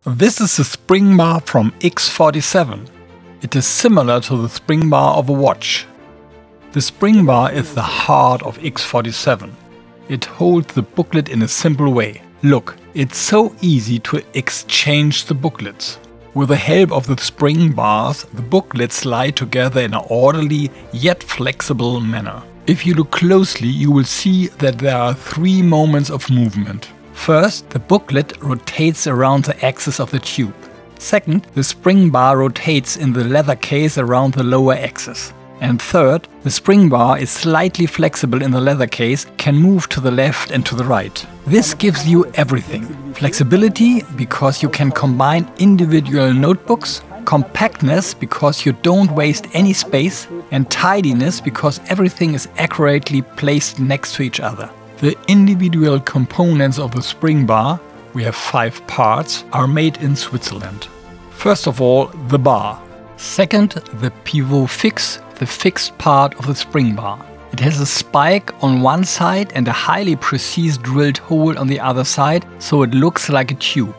This is the spring bar from X47. It is similar to the spring bar of a watch. The spring bar is the heart of X47. It holds the booklet in a simple way. Look, it's so easy to exchange the booklets. With the help of the spring bars, the booklets slide together in an orderly yet flexible manner. If you look closely, you will see that there are 3 moments of movement. First, the booklet rotates around the axis of the tube. Second, the spring bar rotates in the leather case around the lower axis. And third, the spring bar is slightly flexible in the leather case, can move to the left and to the right. This gives you everything. Flexibility, because you can combine individual notebooks, compactness, because you don't waste any space, and tidiness, because everything is accurately placed next to each other. The individual components of the spring bar, we have 5 parts, are made in Switzerland. First of all, the bar. Second, the pivot fix, the fixed part of the spring bar. It has a spike on one side and a highly precise drilled hole on the other side, so it looks like a tube.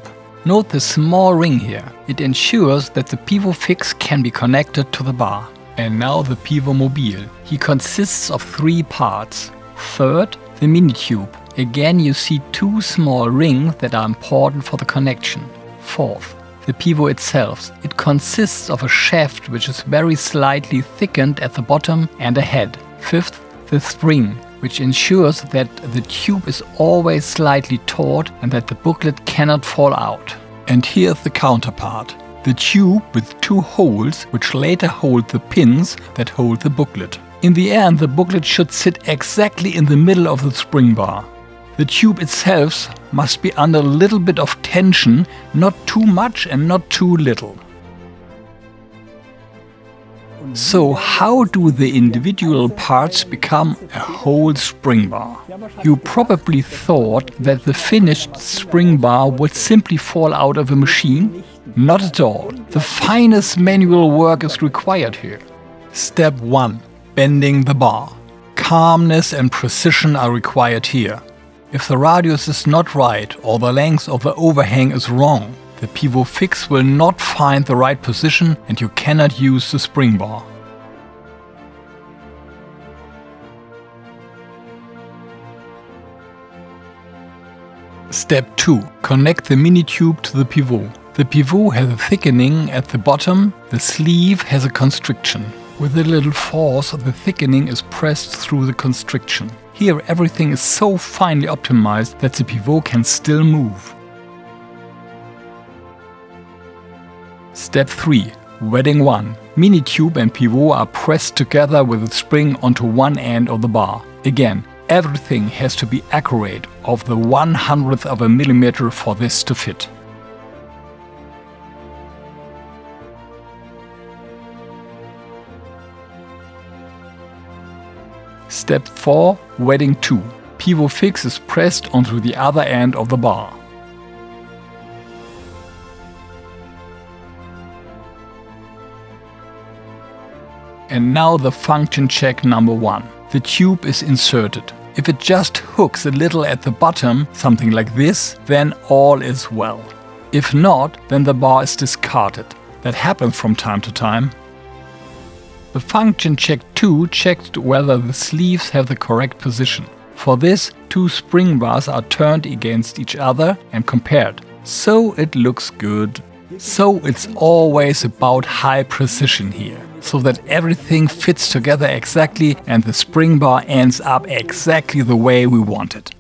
Note the small ring here. It ensures that the pivot fix can be connected to the bar. And now the pivot mobile. He consists of 3 parts. Third, the mini tube. Again you see 2 small rings that are important for the connection. Fourth, the pivot itself. It consists of a shaft which is very slightly thickened at the bottom and a head. Fifth, the spring, which ensures that the tube is always slightly taut and that the booklet cannot fall out. And here's the counterpart. The tube with 2 holes which later hold the pins that hold the booklet. In the end, the booklet should sit exactly in the middle of the spring bar. The tube itself must be under a little bit of tension, not too much and not too little. So how do the individual parts become a whole spring bar? You probably thought that the finished spring bar would simply fall out of a machine. Not at all. The finest manual work is required here. Step 1. Bending the bar. Calmness and precision are required here. If the radius is not right or the length of the overhang is wrong, the pivot fix will not find the right position and you cannot use the spring bar. Step 2. Connect the mini tube to the pivot. The pivot has a thickening at the bottom, the sleeve has a constriction. With a little force, the thickening is pressed through the constriction. Here everything is so finely optimized that the pivot can still move. Step 3. Wedding 1. Mini tube and pivot are pressed together with a spring onto one end of the bar. Again, everything has to be accurate of the 1/100th of a millimeter for this to fit. Step 4. Wedding 2. Pivot fix is pressed onto the other end of the bar. And now the function check number 1. The tube is inserted. If it just hooks a little at the bottom, something like this, then all is well. If not, then the bar is discarded. That happens from time to time. The function check 2 checked whether the sleeves have the correct position. For this, 2 spring bars are turned against each other and compared. So it looks good. So it's always about high precision here, so that everything fits together exactly and the spring bar ends up exactly the way we want it.